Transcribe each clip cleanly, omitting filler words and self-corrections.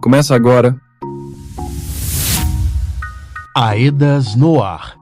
Começa agora. AEDAS no ar.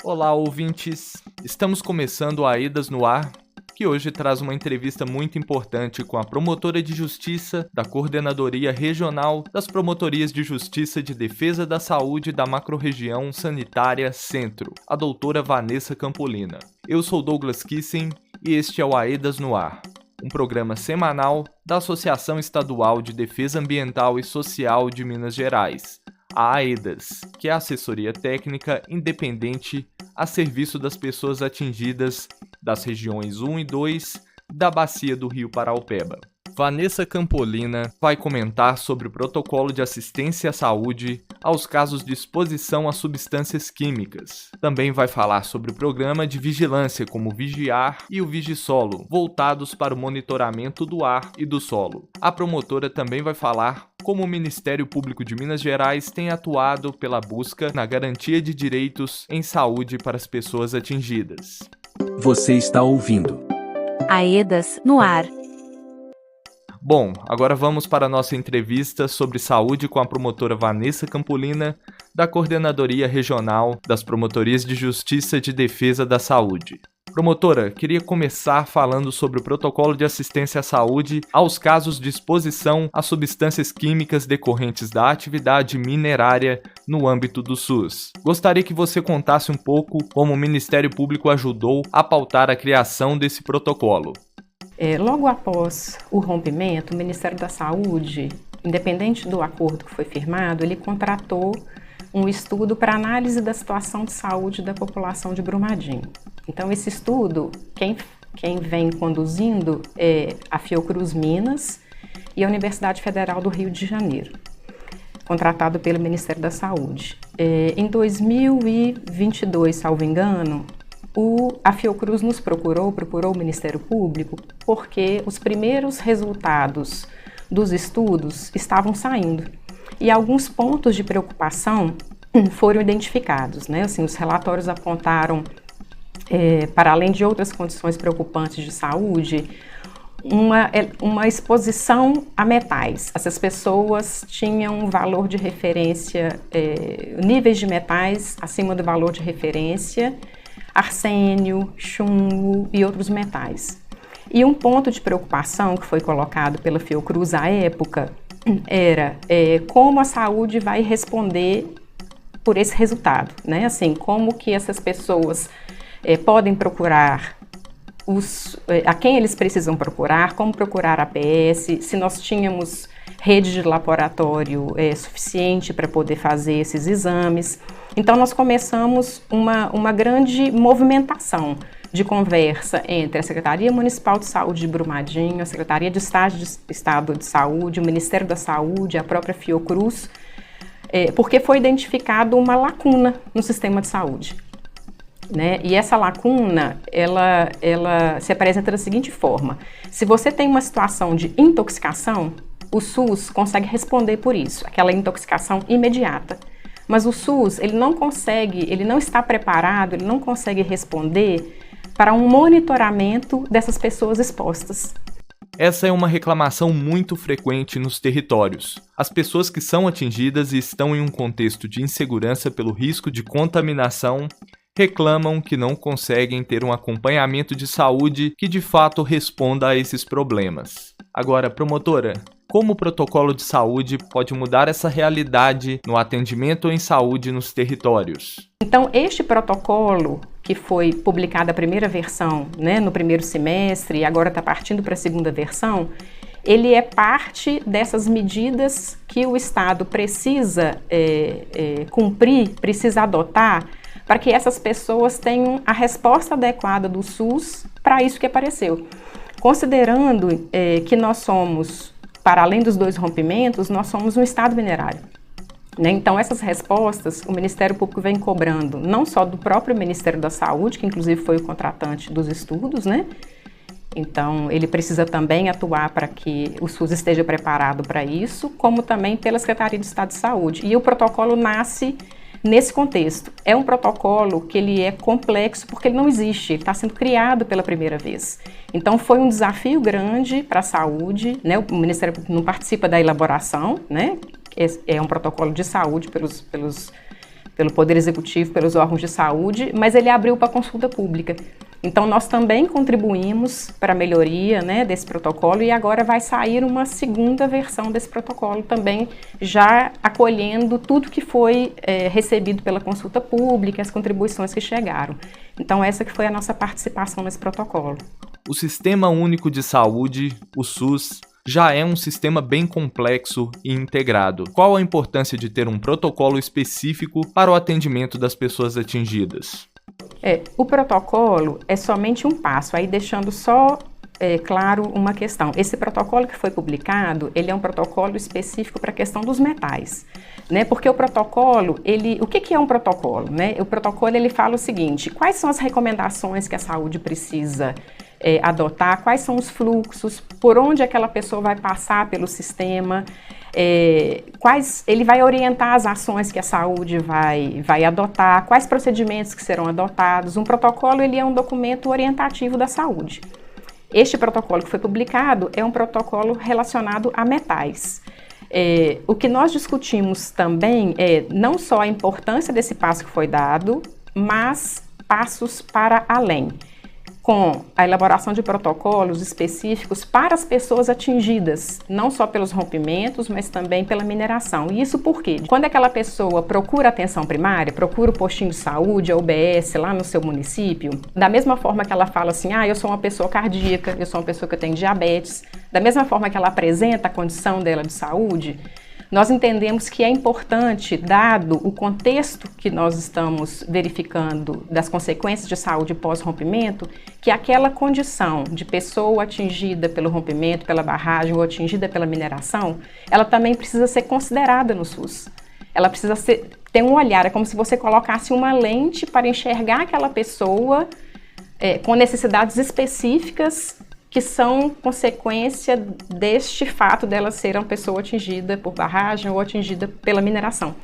Olá, ouvintes! Estamos começando o AEDAS no ar, que hoje traz uma entrevista muito importante com a promotora de justiça da Coordenadoria Regional das Promotorias de Justiça de Defesa da Saúde da Macrorregião Sanitária Centro, a doutora Vanessa Campolina. Eu sou Douglas Kissen e este é o AEDAS no ar, um programa semanal da Associação Estadual de Defesa Ambiental e Social de Minas Gerais, a AEDAS, que é a assessoria técnica independente a serviço das pessoas atingidas das regiões 1 e 2 da Bacia do Rio Paraopeba. Vanessa Campolina vai comentar sobre o protocolo de assistência à saúde aos casos de exposição a substâncias químicas. Também vai falar sobre o programa de vigilância como o Vigiar e o Vigisolo, voltados para o monitoramento do ar e do solo. A promotora também vai falar como o Ministério Público de Minas Gerais tem atuado pela busca na garantia de direitos em saúde para as pessoas atingidas. Você está ouvindo AEDAS no ar. Bom, agora vamos para a nossa entrevista sobre saúde com a promotora Vanessa Campolina, da Coordenadoria Regional das Promotorias de Justiça de Defesa da Saúde. Promotora, queria começar falando sobre o protocolo de assistência à saúde aos casos de exposição a substâncias químicas decorrentes da atividade minerária no âmbito do SUS. Gostaria que você contasse um pouco como o Ministério Público ajudou a pautar a criação desse protocolo. Logo após o rompimento, o Ministério da Saúde, independente do acordo que foi firmado, ele contratou um estudo para análise da situação de saúde da população de Brumadinho. Então, esse estudo, quem vem conduzindo é a Fiocruz Minas e a Universidade Federal do Rio de Janeiro, contratado pelo Ministério da Saúde. Em 2022, salvo engano, a Fiocruz nos procurou o Ministério Público, porque os primeiros resultados dos estudos estavam saindo e alguns pontos de preocupação foram identificados, né? Assim, os relatórios apontaram, para além de outras condições preocupantes de saúde, uma exposição a metais. Essas pessoas tinham um valor de referência, níveis de metais acima do valor de referência, arsênio, chumbo e outros metais. E um ponto de preocupação que foi colocado pela Fiocruz à época era como a saúde vai responder por esse resultado, né? Assim, como que essas pessoas podem procurar a quem eles precisam procurar, como procurar a APS, se nós tínhamos rede de laboratório suficiente para poder fazer esses exames. Então, nós começamos uma grande movimentação de conversa entre a Secretaria Municipal de Saúde de Brumadinho, a Secretaria de Estado de Saúde, o Ministério da Saúde, a própria Fiocruz, porque foi identificada uma lacuna no sistema de saúde, né? E essa lacuna, ela se apresenta da seguinte forma: se você tem uma situação de intoxicação, o SUS consegue responder por isso, aquela intoxicação imediata. Mas o SUS, ele não está preparado, ele não consegue responder para um monitoramento dessas pessoas expostas. Essa é uma reclamação muito frequente nos territórios. As pessoas que são atingidas e estão em um contexto de insegurança pelo risco de contaminação reclamam que não conseguem ter um acompanhamento de saúde que de fato responda a esses problemas. Agora, promotora, como o protocolo de saúde pode mudar essa realidade no atendimento em saúde nos territórios? Então, este protocolo, que foi publicado a primeira versão, né, no primeiro semestre e agora está partindo para a segunda versão, ele é parte dessas medidas que o Estado precisa cumprir, precisa adotar, para que essas pessoas tenham a resposta adequada do SUS para isso que apareceu. Considerando que nós somos, para além dos 2 rompimentos, nós somos um estado minerário, né? Então, essas respostas o Ministério Público vem cobrando, não só do próprio Ministério da Saúde, que inclusive foi o contratante dos estudos, né? Então, ele precisa também atuar para que o SUS esteja preparado para isso, como também pela Secretaria de Estado de Saúde. E o protocolo nasce nesse contexto. É um protocolo que ele é complexo porque ele não existe, ele está sendo criado pela primeira vez. Então foi um desafio grande para a saúde, né? O Ministério Público não participa da elaboração, né? É um protocolo de saúde pelo Poder Executivo, pelos órgãos de saúde, mas ele abriu para consulta pública. Então nós também contribuímos para a melhoria, né, desse protocolo e agora vai sair uma segunda versão desse protocolo também, já acolhendo tudo que foi recebido pela consulta pública, as contribuições que chegaram. Então essa que foi a nossa participação nesse protocolo. O Sistema Único de Saúde, o SUS, já é um sistema bem complexo e integrado. Qual a importância de ter um protocolo específico para o atendimento das pessoas atingidas? O protocolo é somente um passo, aí deixando só claro uma questão. Esse protocolo que foi publicado, ele é um protocolo específico para a questão dos metais, né? Porque o protocolo, o que é um protocolo, né? O protocolo, ele fala o seguinte: quais são as recomendações que a saúde precisa adotar, quais são os fluxos, por onde aquela pessoa vai passar pelo sistema, ele vai orientar as ações que a saúde vai adotar, quais procedimentos que serão adotados. Um protocolo, ele é um documento orientativo da saúde. Este protocolo que foi publicado é um protocolo relacionado a metais. O que nós discutimos também é não só a importância desse passo que foi dado, mas passos para além, com a elaboração de protocolos específicos para as pessoas atingidas, não só pelos rompimentos, mas também pela mineração. E isso por quê? Quando aquela pessoa procura atenção primária, procura o postinho de saúde, a UBS lá no seu município, da mesma forma que ela fala assim, eu sou uma pessoa cardíaca, eu sou uma pessoa que tem diabetes, da mesma forma que ela apresenta a condição dela de saúde, nós entendemos que é importante, dado o contexto que nós estamos verificando das consequências de saúde pós-rompimento, que aquela condição de pessoa atingida pelo rompimento, pela barragem ou atingida pela mineração, ela também precisa ser considerada no SUS. Ela precisa ter um olhar, é como se você colocasse uma lente para enxergar aquela pessoa com necessidades específicas que são consequência deste fato dela ser uma pessoa atingida por barragem ou atingida pela mineração.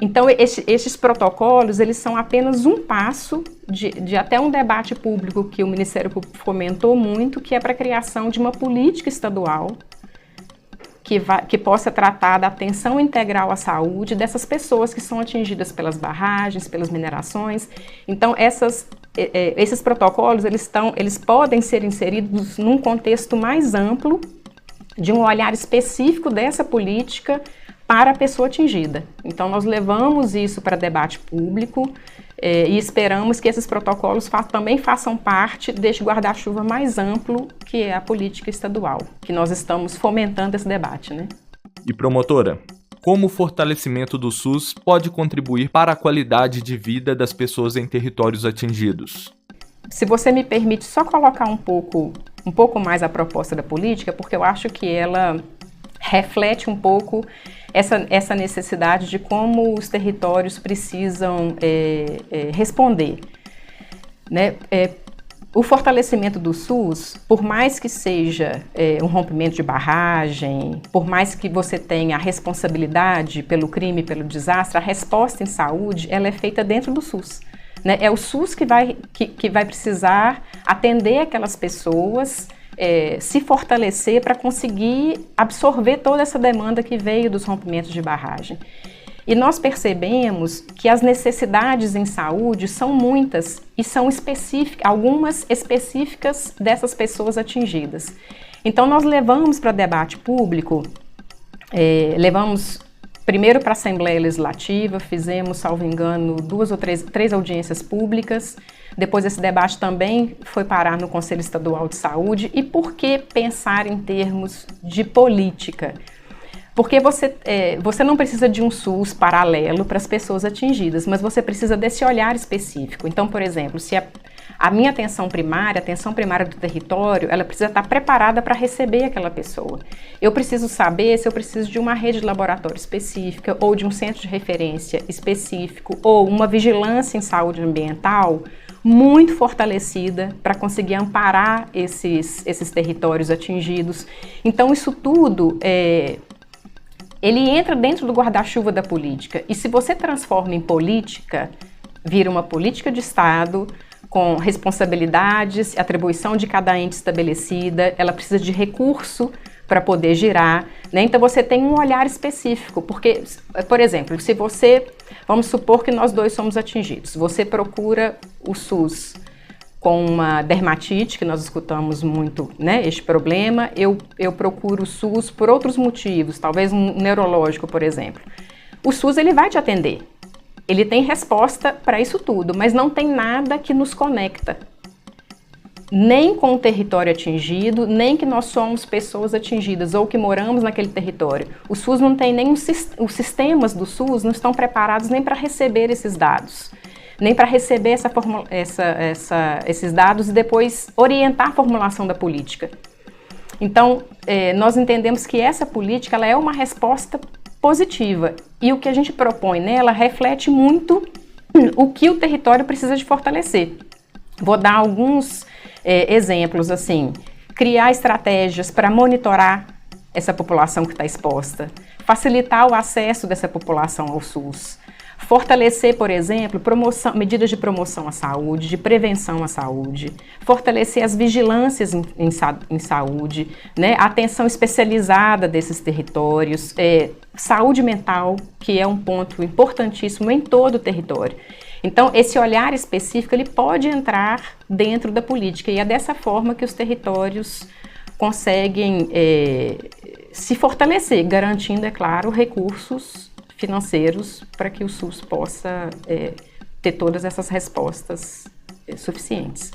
Então, esses protocolos, eles são apenas um passo de até um debate público que o Ministério Público fomentou muito, que é para a criação de uma política estadual que possa tratar da atenção integral à saúde dessas pessoas que são atingidas pelas barragens, pelas minerações. Então, esses protocolos, eles podem ser inseridos num contexto mais amplo, de um olhar específico dessa política para a pessoa atingida. Então, nós levamos isso para debate público e esperamos que esses protocolos também façam parte deste guarda-chuva mais amplo, que é a política estadual, que nós estamos fomentando esse debate, né? E promotora, como o fortalecimento do SUS pode contribuir para a qualidade de vida das pessoas em territórios atingidos? Se você me permite só colocar um pouco mais a proposta da política, porque eu acho que ela reflete um pouco essa necessidade de como os territórios precisam responder, né? O fortalecimento do SUS, por mais que seja um rompimento de barragem, por mais que você tenha a responsabilidade pelo crime, pelo desastre, a resposta em saúde, ela é feita dentro do SUS, né? É o SUS que vai precisar atender aquelas pessoas, se fortalecer para conseguir absorver toda essa demanda que veio dos rompimentos de barragem. E nós percebemos que as necessidades em saúde são muitas e são algumas específicas dessas pessoas atingidas. Então nós levamos para debate público, levamos primeiro para a Assembleia Legislativa, fizemos, salvo engano, 2 ou 3 audiências públicas. Depois esse debate também foi parar no Conselho Estadual de Saúde. E por que pensar em termos de política? Porque você não precisa de um SUS paralelo para as pessoas atingidas, mas você precisa desse olhar específico. Então, por exemplo, se a minha atenção primária do território, ela precisa estar preparada para receber aquela pessoa. Eu preciso saber se eu preciso de uma rede de laboratório específica, ou de um centro de referência específico, ou uma vigilância em saúde ambiental muito fortalecida para conseguir amparar esses territórios atingidos. Então, isso tudo ele entra dentro do guarda-chuva da política. E se você transforma em política, vira uma política de Estado, com responsabilidades, atribuição de cada ente estabelecida, ela precisa de recurso para poder girar, né? Então você tem um olhar específico, porque, por exemplo, se você, vamos supor que nós dois somos atingidos, você procura o SUS com uma dermatite, que nós escutamos muito, né, este problema, eu procuro o SUS por outros motivos, talvez um neurológico, por exemplo. O SUS, ele vai te atender, ele tem resposta para isso tudo, mas não tem nada que nos conecta, nem com o território atingido, nem que nós somos pessoas atingidas ou que moramos naquele território. O SUS não tem nem os sistemas do SUS não estão preparados nem para receber esses dados, nem para receber esses dados e depois orientar a formulação da política. Então, nós entendemos que essa política ela é uma resposta positiva e o que a gente propõe nela reflete muito o que o território precisa de fortalecer. Vou dar alguns exemplos, assim, criar estratégias para monitorar essa população que está exposta, facilitar o acesso dessa população ao SUS, fortalecer, por exemplo, medidas de promoção à saúde, de prevenção à saúde, fortalecer as vigilâncias em saúde, né? Atenção especializada desses territórios, saúde mental, que é um ponto importantíssimo em todo o território. Então, esse olhar específico, ele pode entrar dentro da política e é dessa forma que os territórios conseguem se fortalecer, garantindo, é claro, recursos financeiros para que o SUS possa ter todas essas respostas suficientes.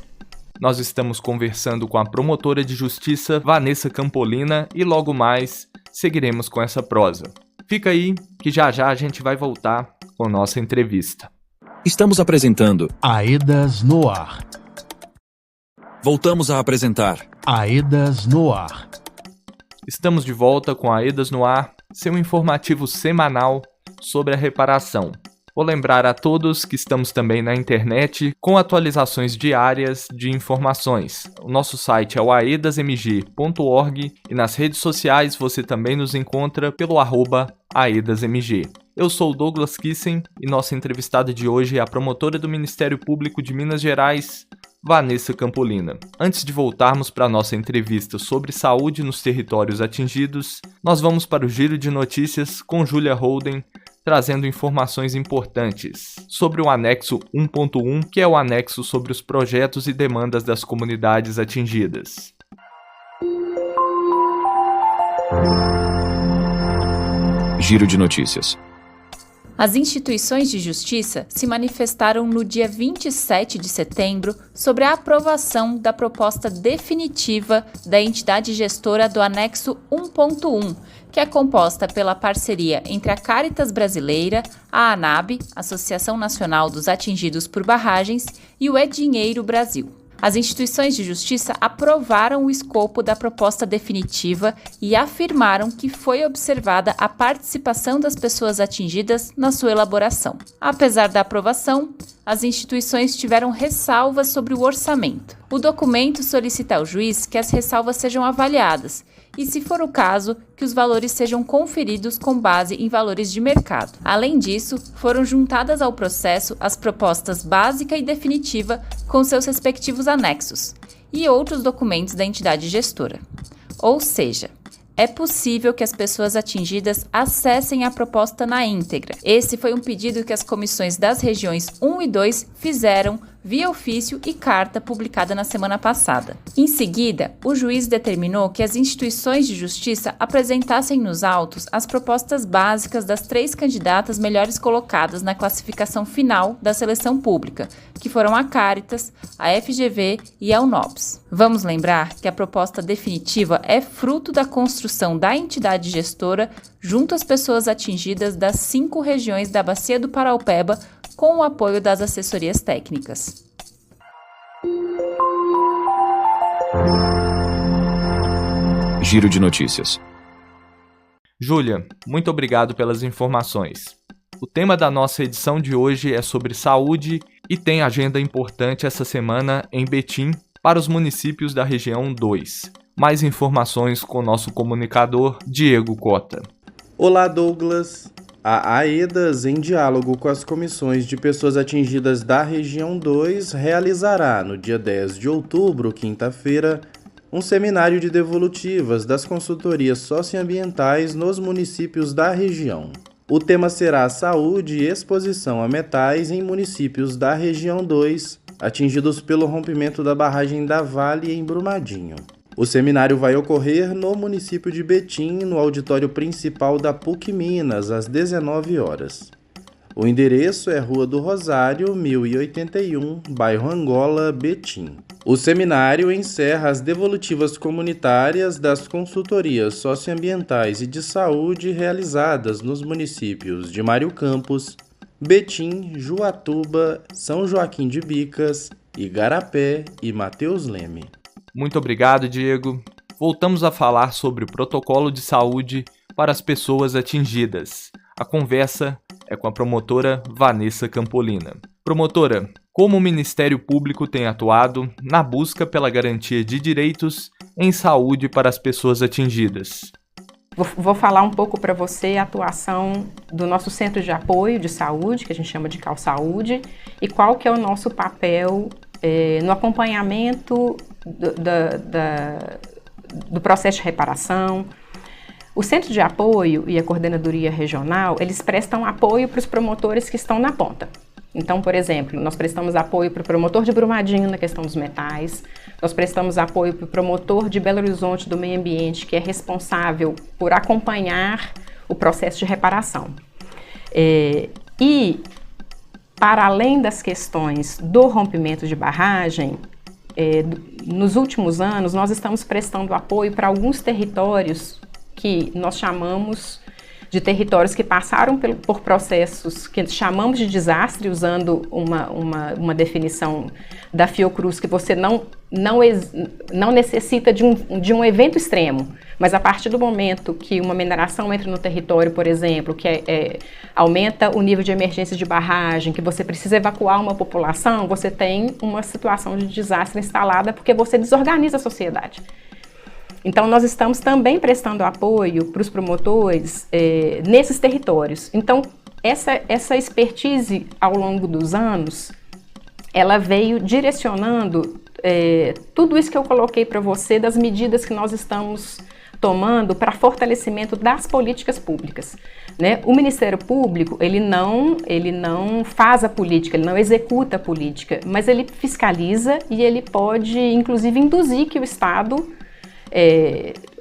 Nós estamos conversando com a promotora de justiça Vanessa Campolina e logo mais seguiremos com essa prosa. Fica aí que já já a gente vai voltar com a nossa entrevista. Estamos apresentando Aedas no Ar. Voltamos a apresentar Aedas no Ar. Estamos de volta com Aedas no Ar, seu informativo semanal sobre a reparação. Vou lembrar a todos que estamos também na internet com atualizações diárias de informações. O nosso site é o aedasmg.org e nas redes sociais você também nos encontra pelo @aedasmg. Eu sou Douglas Kissen e nossa entrevistada de hoje é a promotora do Ministério Público de Minas Gerais, Vanessa Campolina. Antes de voltarmos para a nossa entrevista sobre saúde nos territórios atingidos, nós vamos para o Giro de Notícias com Júlia Holden, trazendo informações importantes sobre o anexo 1.1, que é o anexo sobre os projetos e demandas das comunidades atingidas. Giro de Notícias. As instituições de justiça se manifestaram no dia 27 de setembro sobre a aprovação da proposta definitiva da entidade gestora do anexo 1.1, que é composta pela parceria entre a Caritas Brasileira, a ANAB, Associação Nacional dos Atingidos por Barragens, e o É Dinheiro Brasil. As instituições de justiça aprovaram o escopo da proposta definitiva e afirmaram que foi observada a participação das pessoas atingidas na sua elaboração. Apesar da aprovação, as instituições tiveram ressalvas sobre o orçamento. O documento solicita ao juiz que as ressalvas sejam avaliadas e, se for o caso, que os valores sejam conferidos com base em valores de mercado. Além disso, foram juntadas ao processo as propostas básica e definitiva com seus respectivos anexos e outros documentos da entidade gestora. Ou seja, é possível que as pessoas atingidas acessem a proposta na íntegra. Esse foi um pedido que as comissões das regiões 1 e 2 fizeram via ofício e carta publicada na semana passada. Em seguida, o juiz determinou que as instituições de justiça apresentassem nos autos as propostas básicas das 3 candidatas melhores colocadas na classificação final da seleção pública, que foram a Caritas, a FGV e a UNOPS. Vamos lembrar que a proposta definitiva é fruto da construção da entidade gestora junto às pessoas atingidas das 5 regiões da Bacia do Paraupeba, com o apoio das assessorias técnicas. Giro de Notícias. Júlia, muito obrigado pelas informações. O tema da nossa edição de hoje é sobre saúde e tem agenda importante essa semana em Betim para os municípios da região 2. Mais informações com o nosso comunicador Diego Cota. Olá, Douglas. A AEDAS, em diálogo com as comissões de pessoas atingidas da Região 2, realizará, no dia 10 de outubro, quinta-feira, um seminário de devolutivas das consultorias socioambientais nos municípios da região. O tema será saúde e exposição a metais em municípios da Região 2, atingidos pelo rompimento da barragem da Vale em Brumadinho. O seminário vai ocorrer no município de Betim, no auditório principal da PUC Minas, às 19 horas. O endereço é Rua do Rosário, 1081, bairro Angola, Betim. O seminário encerra as devolutivas comunitárias das consultorias socioambientais e de saúde realizadas nos municípios de Mário Campos, Betim, Juatuba, São Joaquim de Bicas, Igarapé e Mateus Leme. Muito obrigado, Diego. Voltamos a falar sobre o protocolo de saúde para as pessoas atingidas. A conversa é com a promotora Vanessa Campolina. Promotora, como o Ministério Público tem atuado na busca pela garantia de direitos em saúde para as pessoas atingidas? Vou falar um pouco para você a atuação do nosso Centro de Apoio de Saúde, que a gente chama de CalSaúde, e qual que é o nosso papel no acompanhamento do processo de reparação. O Centro de Apoio e a Coordenadoria Regional, eles prestam apoio para os promotores que estão na ponta. Então, por exemplo, nós prestamos apoio para o promotor de Brumadinho na questão dos metais, nós prestamos apoio para o promotor de Belo Horizonte do Meio Ambiente, que é responsável por acompanhar o processo de reparação. E, para além das questões do rompimento de barragem, nos últimos anos nós estamos prestando apoio para alguns territórios que nós chamamos de territórios que passaram por processos que chamamos de desastre, usando uma definição da Fiocruz, que você não necessita de um evento extremo, mas a partir do momento que uma mineração entra no território, por exemplo, que aumenta o nível de emergência de barragem, que você precisa evacuar uma população, você tem uma situação de desastre instalada porque você desorganiza a sociedade. Então, nós estamos também prestando apoio para os promotores nesses territórios. Então, essa expertise, ao longo dos anos, ela veio direcionando tudo isso que eu coloquei para você, das medidas que nós estamos tomando para fortalecimento das políticas públicas, né? O Ministério Público, ele não faz a política, ele não executa a política, mas ele fiscaliza e ele pode, inclusive, induzir que o Estado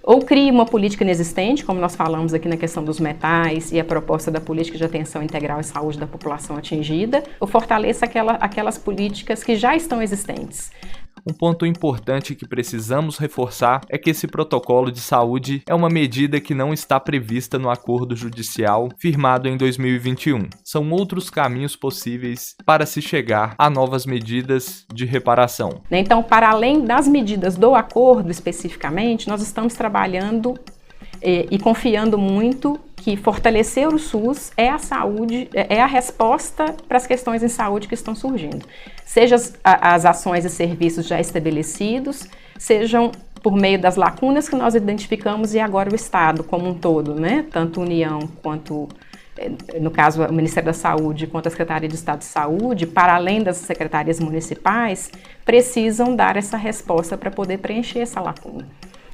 ou crie uma política inexistente, como nós falamos aqui na questão dos metais e a proposta da política de atenção integral e saúde da população atingida, ou fortaleça aquelas políticas que já estão existentes. Um ponto importante que precisamos reforçar é que esse protocolo de saúde é uma medida que não está prevista no acordo judicial firmado em 2021. São outros caminhos possíveis para se chegar a novas medidas de reparação. Então, para além das medidas do acordo especificamente, nós estamos trabalhando e confiando muito que fortalecer o SUS é a saúde, é a resposta para as questões em saúde que estão surgindo. Seja as ações e serviços já estabelecidos, sejam por meio das lacunas que nós identificamos e agora o Estado como um todo, né? Tanto a União quanto, no caso, o Ministério da Saúde, quanto a Secretaria de Estado de Saúde, para além das secretarias municipais, precisam dar essa resposta para poder preencher essa lacuna.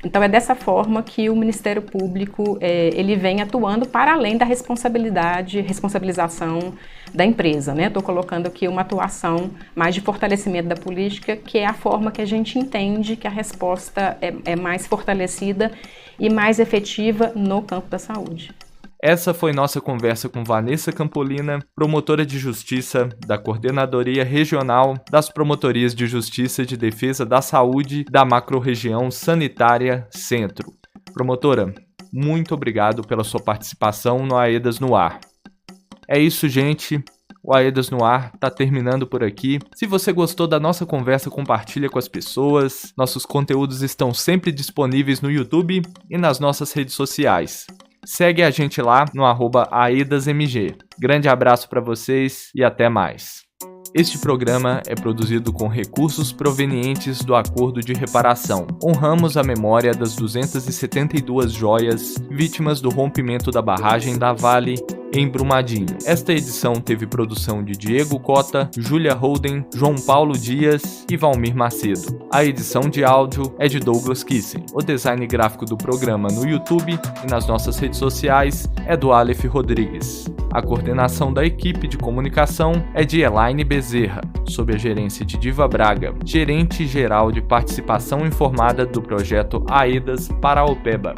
Então, é dessa forma que o Ministério Público ele vem atuando para além da responsabilização da empresa, né? Estou colocando aqui uma atuação mais de fortalecimento da política, que é a forma que a gente entende que a resposta é mais fortalecida e mais efetiva no campo da saúde. Essa foi nossa conversa com Vanessa Campolina, promotora de Justiça da Coordenadoria Regional das Promotorias de Justiça de Defesa da Saúde da Macrorregião Sanitária Centro. Promotora, muito obrigado pela sua participação no AEDAS no Ar. É isso, gente. O AEDAS no Ar está terminando por aqui. Se você gostou da nossa conversa, compartilha com as pessoas. Nossos conteúdos estão sempre disponíveis no YouTube e nas nossas redes sociais. Segue a gente lá no @AEDASMG. Grande abraço para vocês e até mais. Este programa é produzido com recursos provenientes do Acordo de Reparação. Honramos a memória das 272 joias vítimas do rompimento da barragem da Vale em Brumadinho. Esta edição teve produção de Diego Cota, Júlia Holden, João Paulo Dias e Valmir Macedo. A edição de áudio é de Douglas Kissen. O design gráfico do programa no YouTube e nas nossas redes sociais é do Aleph Rodrigues. A coordenação da equipe de comunicação é de Elaine Bezerra, sob a gerência de Diva Braga, gerente geral de participação informada do projeto AEDAS Paraopeba.